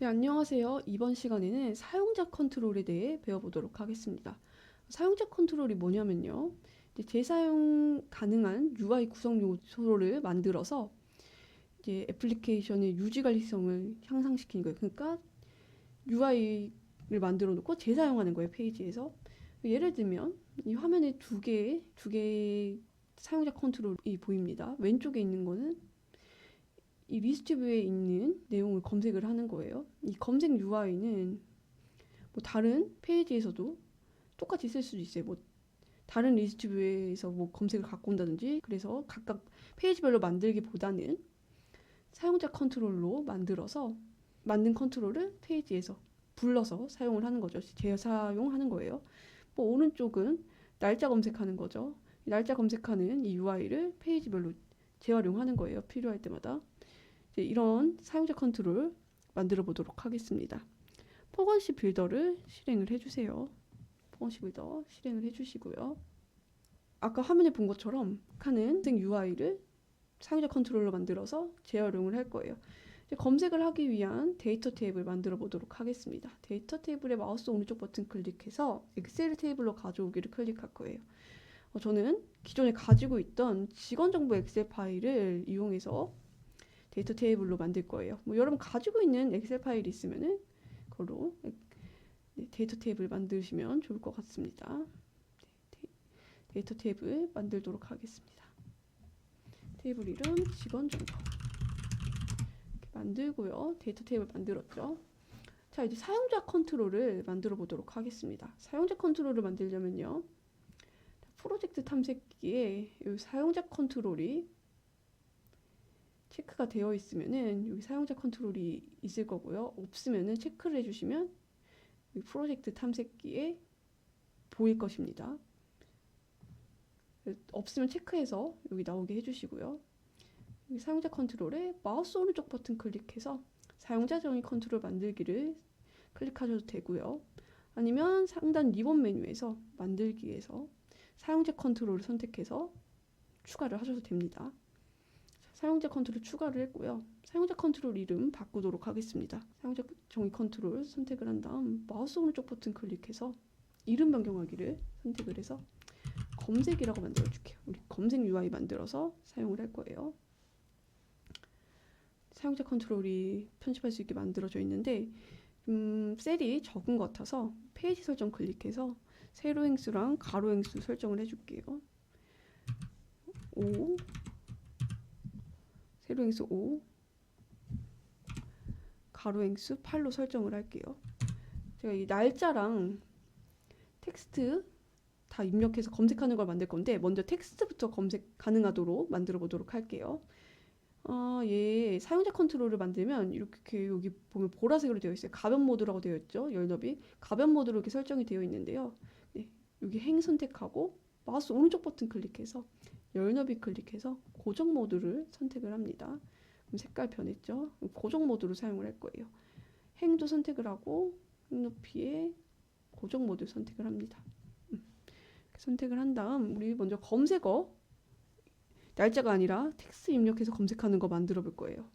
네, 안녕하세요. 이번 시간에는 사용자 컨트롤에 대해 배워보도록 하겠습니다. 사용자 컨트롤이 뭐냐면요. 이제 재사용 가능한 UI 구성 요소를 만들어서 이제 애플리케이션의 유지관리성을 향상시키는 거예요. 그러니까 UI를 만들어 놓고 재사용하는 거예요, 페이지에서. 예를 들면 이 화면에 두 개의 사용자 컨트롤이 보입니다. 왼쪽에 있는 거는 이 리스트 뷰에 있는 내용을 검색을 하는 거예요. 이 검색 UI는 뭐 다른 페이지에서도 똑같이 쓸 수도 있어요. 뭐 다른 리스트 뷰에서 뭐 검색을 갖고 온다든지. 그래서 각각 페이지별로 만들기보다는 사용자 컨트롤로 만들어서 만든 컨트롤을 페이지에서 불러서 사용을 하는 거죠. 재사용하는 거예요. 뭐 오른쪽은 날짜 검색하는 거죠. 날짜 검색하는 이 UI를 페이지별로 재활용하는 거예요. 필요할 때마다. 이제 이런 사용자 컨트롤 만들어 보도록 하겠습니다. 포건시 빌더를 실행을 해주세요. 포건시 빌더 실행을 해주시고요. 아까 화면에 본 것처럼 하는 UI를 사용자 컨트롤로 만들어서 재활용을 할 거예요. 이제 검색을 하기 위한 데이터 테이블 만들어 보도록 하겠습니다. 데이터 테이블에 마우스 오른쪽 버튼 클릭해서 엑셀 테이블로 가져오기를 클릭할 거예요. 저는 기존에 가지고 있던 직원 정보 엑셀 파일을 이용해서 데이터 테이블로 만들 거예요. 뭐 여러분 가지고 있는 엑셀 파일이 있으면은 그걸로 데이터 테이블 만드시면 좋을 것 같습니다. 데이터 테이블 만들도록 하겠습니다. 테이블 이름 직원 정보 이렇게 만들고요. 데이터 테이블 만들었죠. 자, 이제 사용자 컨트롤을 만들어 보도록 하겠습니다. 사용자 컨트롤을 만들려면요. 프로젝트 탐색기에 이 사용자 컨트롤이 체크가 되어 있으면은 여기 사용자 컨트롤이 있을 거고요. 없으면은 체크를 해주시면 이 프로젝트 탐색기에 보일 것입니다. 없으면 체크해서 여기 나오게 해주시고요. 여기 사용자 컨트롤에 마우스 오른쪽 버튼 클릭해서 사용자 정의 컨트롤 만들기를 클릭하셔도 되고요. 아니면 상단 리본 메뉴에서 만들기에서 사용자 컨트롤을 선택해서 추가를 하셔도 됩니다. 사용자 컨트롤 추가를 했고요. 사용자 컨트롤 이름 바꾸도록 하겠습니다. 사용자 정의 컨트롤 선택을 한 다음 마우스 오른쪽 버튼 클릭해서 이름 변경하기를 선택을 해서 검색이라고 만들어 줄게요. 우리 검색 UI 만들어서 사용을 할 거예요. 사용자 컨트롤이 편집할 수 있게 만들어져 있는데 셀이 적은 것 같아서 페이지 설정 클릭해서 세로 행수랑 가로 행수 설정을 해줄게요. 5 세로 행수 5 가로 행수 8로 설정을 할게요. 제가 이 날짜랑 텍스트 다 입력해서 검색하는 걸 만들 건데 먼저 텍스트부터 검색 가능하도록 만들어 보도록 할게요. 얘 사용자 컨트롤을 만들면 이렇게 여기 보면 보라색으로 되어 있어요. 가변 모드라고 되어 있죠. 열너비 가변 모드로 이렇게 설정이 되어 있는데요. 네, 여기 행 선택하고 마우스 오른쪽 버튼 클릭해서 열너비 클릭해서 고정 모드를 선택을 합니다. 그럼 색깔 변했죠. 고정 모드로 사용을 할 거예요. 행도 선택을 하고 행 높이에 고정 모드 선택을 합니다. 선택을 한 다음 우리 먼저 검색어 날짜가 아니라 텍스트 입력해서 검색하는 거 만들어 볼 거예요.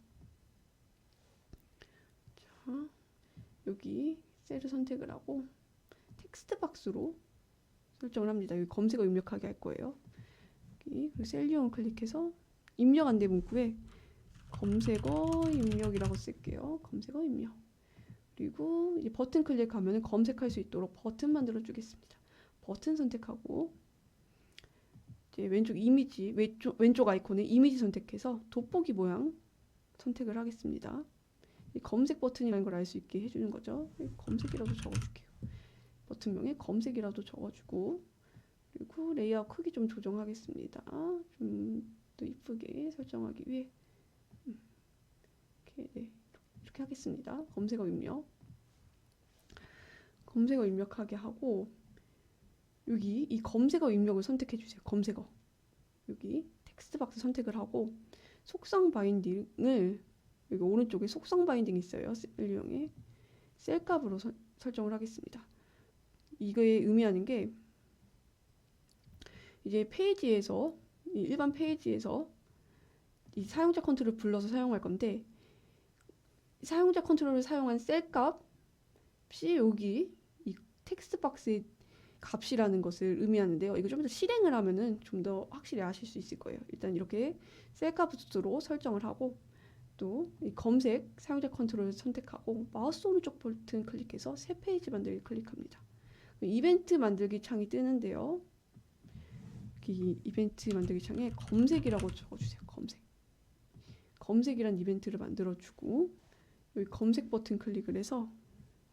자, 여기 셀을 선택을 하고 텍스트 박스로 설정을 합니다. 여기 검색어 입력하게 할 거예요. 여기 셀 이용을 클릭해서 입력 안내 문구에 검색어 입력이라고 쓸게요. 검색어 입력. 그리고 이 버튼 클릭하면 검색할 수 있도록 버튼 만들어 주겠습니다. 버튼 선택하고 이제 왼쪽 이미지 왼쪽 아이콘에 이미지 선택해서 돋보기 모양 선택을 하겠습니다. 이 검색 버튼이라는 걸 알 수 있게 해주는 거죠. 검색이라도 적어줄게요. 버튼명에 검색이라도 적어주고 그리고 레이아웃 크기 좀 조정하겠습니다. 좀 더 이쁘게 설정하기 위해 이렇게 하겠습니다. 검색어 입력하게 하고 여기 이 검색어 입력을 선택해 주세요. 검색어 여기 텍스트 박스 선택을 하고 속성 바인딩을 여기 오른쪽에 속성 바인딩 있어요. 셀용에 셀값으로 설정을 하겠습니다. 이거에 의미하는 게 이제 페이지에서 일반 페이지에서 이 사용자 컨트롤을 불러서 사용할 건데 사용자 컨트롤을 사용한 셀 값이 여기 이 텍스트 박스의 값이라는 것을 의미하는데요. 이거 좀 더 실행을 하면은 좀 더 확실히 아실 수 있을 거예요. 일단 이렇게 셀 값으로 설정을 하고 또 이 검색 사용자 컨트롤을 선택하고 마우스 오른쪽 버튼 클릭해서 새 페이지 만들기 클릭합니다. 이벤트 만들기 창이 뜨는데요. 이 이벤트 만들기 창에 검색이라고 적어주세요. 검색이란 이벤트를 만들어주고 여기 검색 버튼 클릭을 해서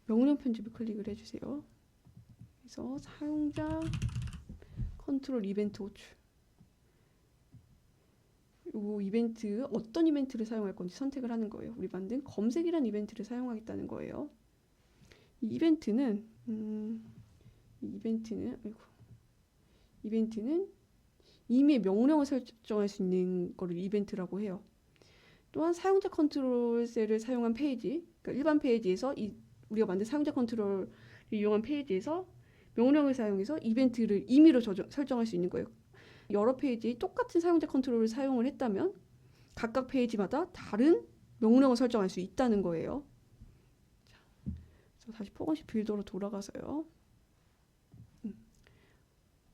명령 편집을 클릭을 해주세요. 그래서 사용자 컨트롤 이벤트 호출. 이 이벤트 어떤 이벤트를 사용할 건지 선택을 하는 거예요. 우리 만든 검색이란 이벤트를 사용하겠다는 거예요. 이 이벤트는 이미 명령을 설정할 수 있는 거를 이벤트라고 해요. 또한 사용자 컨트롤 셀을 사용한 페이지, 그러니까 일반 페이지에서 우리가 만든 사용자 컨트롤을 이용한 페이지에서 명령을 사용해서 이벤트를 임의로 설정할 수 있는 거예요. 여러 페이지에 똑같은 사용자 컨트롤을 사용을 했다면 각각 페이지마다 다른 명령을 설정할 수 있다는 거예요. 자, 그래서 다시 포건식 빌더로 돌아가서요.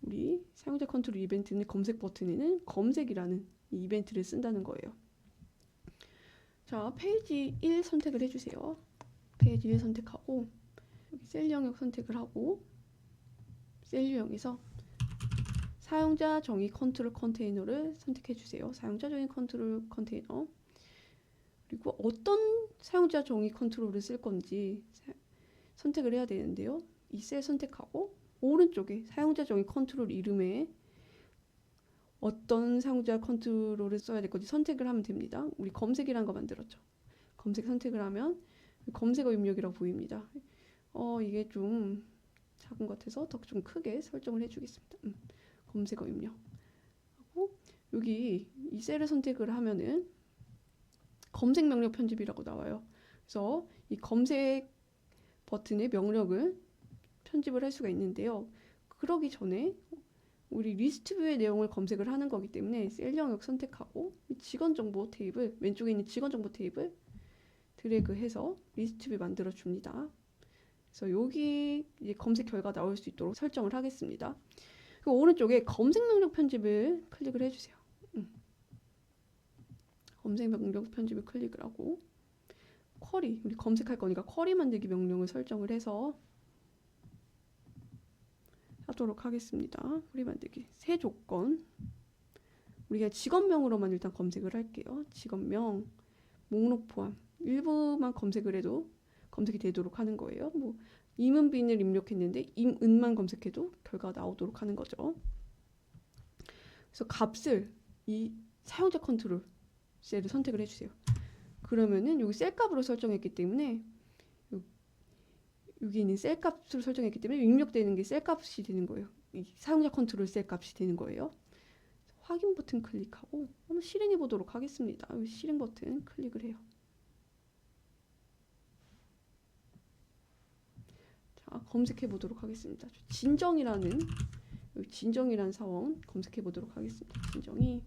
우리 사용자 컨트롤 이벤트는 검색 버튼에는 검색이라는 이 이벤트를 쓴다는 거예요. 자, 페이지 1 선택을 해주세요. 페이지 1 선택하고 여기 셀 영역 선택을 하고 셀 유형에서 사용자 정의 컨트롤 컨테이너를 선택해 주세요. 사용자 정의 컨트롤 컨테이너. 그리고 어떤 사용자 정의 컨트롤을 쓸 건지 선택을 해야 되는데요. 이 셀 선택하고 오른쪽에 사용자 정의 컨트롤 이름에 어떤 사용자 컨트롤을 써야 될 건지 선택을 하면 됩니다. 우리 검색이라는 거 만들었죠. 검색 선택을 하면 검색어 입력이라고 보입니다. 이게 좀 작은 것 같아서 더 좀 크게 설정을 해주겠습니다. 검색어 입력하고 여기 이 셀을 선택을 하면은 검색 명령 편집이라고 나와요. 그래서 이 검색 버튼의 명령을 편집을 할 수가 있는데요. 그러기 전에 우리 리스트 뷰의 내용을 검색을 하는 거기 때문에 셀 영역 선택하고 직원 정보 테이블 왼쪽에 있는 직원 정보 테이블 드래그해서 리스트 뷰 만들어 줍니다. 그래서 여기 이제 검색 결과 나올 수 있도록 설정을 하겠습니다. 그리고 오른쪽에 검색 명령 편집을 클릭을 해주세요. 검색 명령 편집을 클릭을 하고 쿼리, 우리 검색할 거니까 쿼리 만들기 명령을 설정을 해서 하도록 하겠습니다. 쿼리 만들기 새 조건, 우리가 직원명으로만 일단 검색을 할게요. 직원명, 목록 포함 일부만 검색을 해도 검색이 되도록 하는 거예요. 뭐 임은빈을 입력했는데 임은만 검색해도 결과가 나오도록 하는 거죠. 그래서 값을 이 사용자 컨트롤 셀을 선택을 해주세요. 그러면은 여기 셀 값으로 설정했기 때문에 여기 있는 셀 값으로 설정했기 때문에 입력되는 게 셀 값이 되는 거예요. 이 사용자 컨트롤 셀 값이 되는 거예요. 확인 버튼 클릭하고 한번 실행해 보도록 하겠습니다. 여기 실행 버튼 클릭을 해요. 자, 검색해 보도록 하겠습니다. 진정이라는 사원 검색해 보도록 하겠습니다. 진정이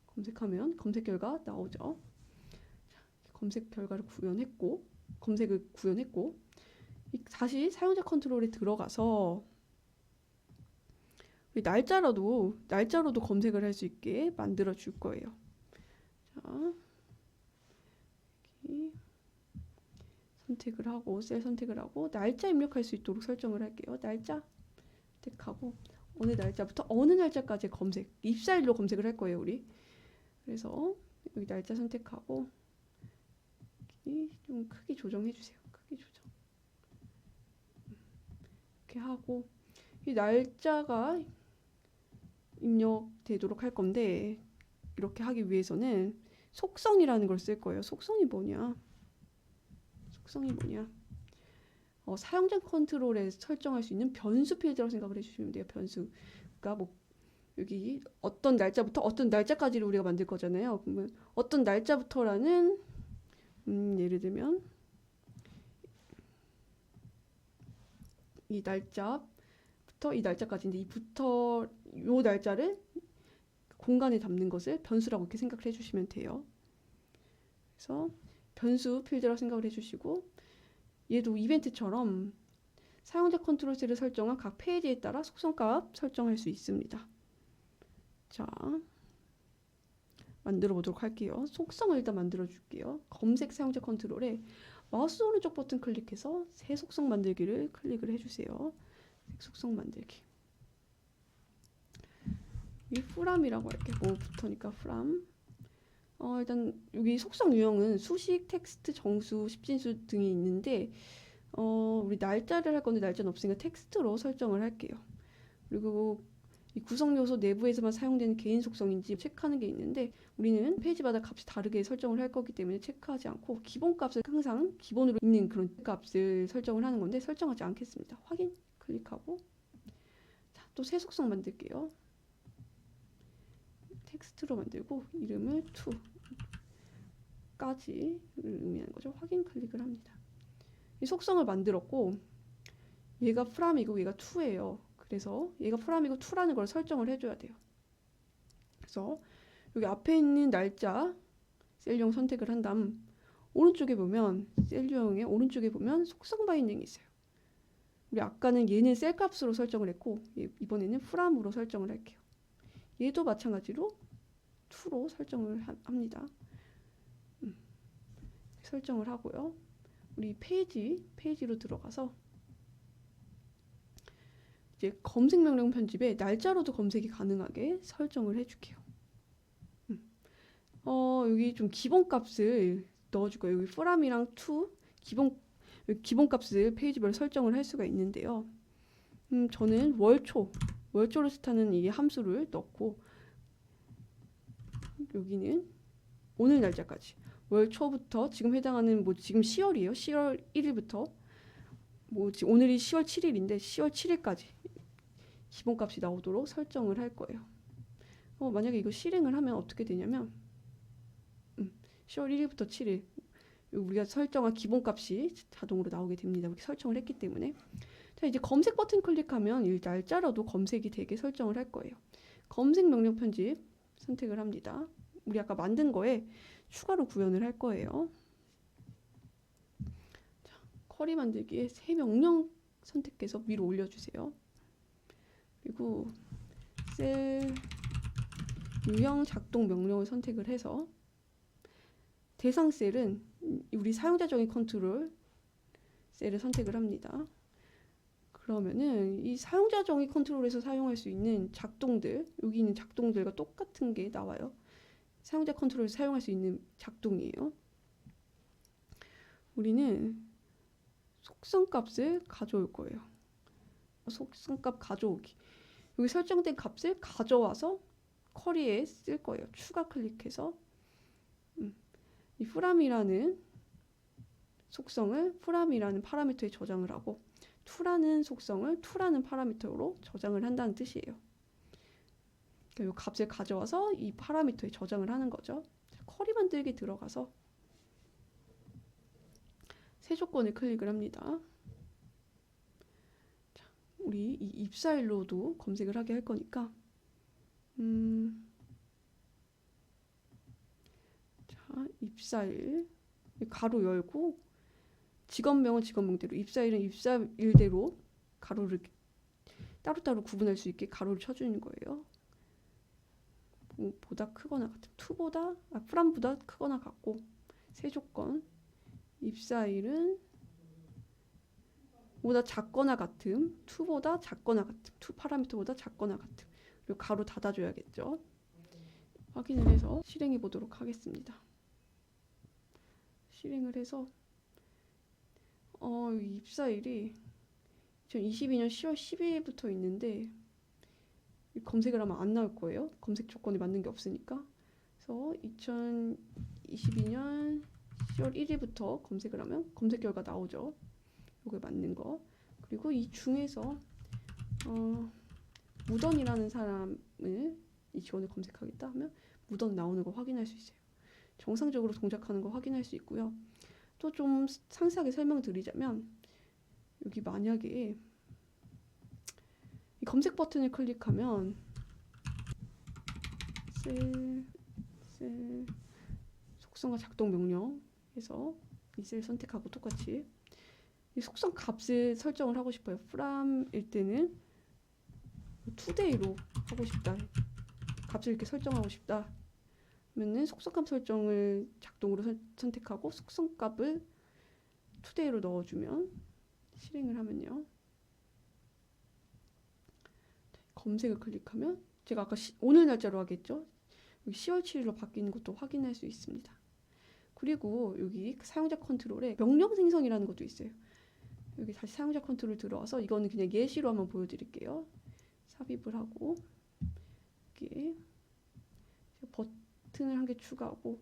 검색하면 검색 결과 나오죠. 자, 검색 결과를 검색을 구현했고 다시 사용자 컨트롤에 들어가서 날짜로도 검색을 할 수 있게 만들어 줄 거예요. 자, 여기 선택을 하고 셀 선택을 하고 날짜 입력할 수 있도록 설정을 할게요. 날짜 선택하고 어느 날짜부터 어느 날짜까지 검색, 입사일로 검색을 할 거예요, 우리. 그래서 여기 날짜 선택하고 여기 좀 크기 조정해 주세요. 크기 조정. 이렇게 하고 이 날짜가 입력되도록 할 건데 이렇게 하기 위해서는 속성이라는 걸 쓸 거예요. 속성이 뭐냐? 사용자 컨트롤에 설정할 수 있는 변수 필드라고 생각을 해주시면 돼요. 변수. 그러니까 뭐 여기 어떤 날짜부터 어떤 날짜까지를 우리가 만들 거잖아요. 그러면 어떤 날짜부터라는 예를 들면 이 날짜부터 이 날짜까지인데 요 날짜를 공간에 담는 것을 변수라고 이렇게 생각을 해주시면 돼요. 그래서 변수 필드라고 생각을 해주시고 얘도 이벤트처럼 사용자 컨트롤 셀을 설정한 각 페이지에 따라 속성값 설정할 수 있습니다. 자, 만들어 보도록 할게요. 속성을 일단 만들어 줄게요. 검색 사용자 컨트롤에 마우스 오른쪽 버튼 클릭해서 새 속성 만들기를 클릭을 해주세요. 속성 만들기. 이 프람이라고 할게. 뭐부터니까 프람. 일단 여기 속성 유형은 수식, 텍스트, 정수, 십진수 등이 있는데 우리 날짜를 할 건데 날짜는 없으니까 텍스트로 설정을 할게요. 그리고 이 구성 요소 내부에서만 사용되는 개인 속성인지 체크하는 게 있는데 우리는 페이지마다 값이 다르게 설정을 할 거기 때문에 체크하지 않고 기본 값을 항상 기본으로 있는 그런 값을 설정을 하는 건데 설정하지 않겠습니다. 확인 클릭하고 자, 또 새 속성 만들게요. 텍스트로 만들고 이름을 to까지를 의미하는 거죠. 확인 클릭을 합니다. 이 속성을 만들었고 얘가 프람이고 얘가 to예요. 그래서 얘가 프람이고 to라는 걸 설정을 해줘야 돼요. 그래서 여기 앞에 있는 날짜 셀 유형 선택을 한 다음 오른쪽에 보면 셀 유형의 오른쪽에 보면 속성 바인딩이 있어요. 우리 아까는 얘는 셀 값으로 설정을 했고 이번에는 프람으로 설정을 할게요. 얘도 마찬가지로 to로 설정을 합니다. 설정을 하고요. 우리 페이지로 들어가서 이제 검색 명령 편집에 날짜로도 검색이 가능하게 설정을 해줄게요. 여기 좀 기본 값을 넣어줄 거예요. 여기 프람이랑 to 기본 값을 페이지별로 설정을 할 수가 있는데요. 저는 월초로 스타는 이 함수를 넣고 여기는 오늘 날짜까지 월초부터 지금 해당하는 지금 10월이에요. 10월 1일부터 지금 오늘이 10월 7일인데 10월 7일까지 기본값이 나오도록 설정을 할 거예요. 만약에 이거 실행을 하면 어떻게 되냐면 10월 1일부터 7일 우리가 설정한 기본값이 자동으로 나오게 됩니다. 이렇게 설정을 했기 때문에 자 이제 검색 버튼 클릭하면 이 날짜로도 검색이 되게 설정을 할 거예요. 검색 명령 편집 선택을 합니다. 우리 아까 만든 거에 추가로 구현을 할 거예요. 자, 쿼리 만들기에 새 명령 선택해서 위로 올려주세요. 그리고 셀 유형 작동 명령을 선택을 해서 대상 셀은 우리 사용자 정의 컨트롤 셀을 선택을 합니다. 그러면은 이 사용자 정의 컨트롤에서 사용할 수 있는 작동들 여기 있는 작동들과 똑같은 게 나와요. 사용자 컨트롤에서 사용할 수 있는 작동이에요. 우리는 속성값을 가져올 거예요. 속성값 가져오기. 여기 설정된 값을 가져와서 쿼리에 쓸 거예요. 추가 클릭해서 이 프람이라는 속성을 프람이라는 파라미터에 저장을 하고 to라는 속성을 to라는 파라미터로 저장을 한다는 뜻이에요. 이 값을 가져와서 이 파라미터에 저장을 하는 거죠. 쿼리 만들기 들어가서 새 조건을 클릭을 합니다. 자, 우리 이 입사일로도 검색을 하게 할 거니까 자, 입사일 가로 열고 직업명은 직업명대로 입사일은 입사일대로 가로를 따로따로 구분할 수 있게 가로를 쳐주는 거예요. 보다 크거나 같은 프람보다 크거나 같고 새 조건 입사일은 보다 작거나 같음 to보다 작거나 같음 to 파라미터보다 작거나 같음 그리고 가로 닫아줘야겠죠. 확인을 해서 실행해 보도록 하겠습니다. 실행을 해서 입사일이 2022년 10월 12일부터 있는데 검색을 하면 안 나올 거예요. 검색 조건에 맞는 게 없으니까. 그래서 2022년 10월 1일부터 검색을 하면 검색 결과 나오죠. 요게 맞는 거. 그리고 이 중에서 무던이라는 사람을 이 직원을 검색하겠다 하면 무던 나오는 거 확인할 수 있어요. 정상적으로 동작하는 거 확인할 수 있고요. 또 좀 상세하게 설명드리자면 여기 만약에 이 검색 버튼을 클릭하면 셀 속성과 작동 명령에 해서 이 셀 선택하고 똑같이 이 속성 값을 설정을 하고 싶어요. from일 때는 today로 하고 싶다. 값을 이렇게 설정하고 싶다. 그러면은 속성값 설정을 작동으로 선택하고 속성값을 today로 넣어주면 실행을 하면요. 검색을 클릭하면 제가 아까 오늘 날짜로 하겠죠. 여기 10월 7일로 바뀌는 것도 확인할 수 있습니다. 그리고 여기 사용자 컨트롤에 명령 생성이라는 것도 있어요. 여기 다시 사용자 컨트롤 들어와서 이거는 그냥 예시로 한번 보여드릴게요. 삽입을 하고 여기 버튼을 한 개 추가하고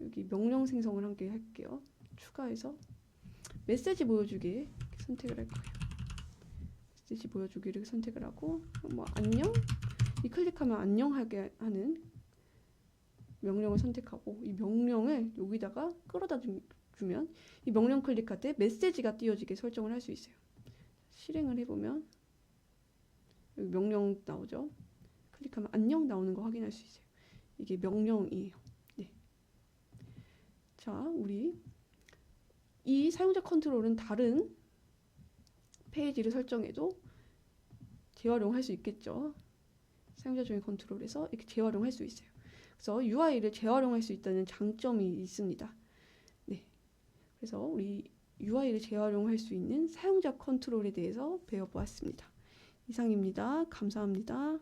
여기 명령 생성을 한 개 할게요. 추가해서 메시지 보여주기 선택을 할 거예요. 메시지 보여주기를 선택을 하고 뭐 안녕 이 클릭하면 안녕하게 하는 명령을 선택하고 이 명령을 여기다가 끌어다 주면 이 명령 클릭할 때 메시지가 띄워지게 설정을 할 수 있어요. 실행을 해보면 여기 명령 나오죠. 클릭하면 안녕 나오는 거 확인할 수 있어요. 이게 명령이에요. 네. 자, 우리 이 사용자 컨트롤은 다른 페이지를 설정해도 재활용할 수 있겠죠. 사용자 중의 컨트롤에서 이렇게 재활용할 수 있어요. 그래서 UI를 재활용할 수 있다는 장점이 있습니다. 네. 그래서 우리 UI를 재활용할 수 있는 사용자 컨트롤에 대해서 배워보았습니다. 이상입니다. 감사합니다.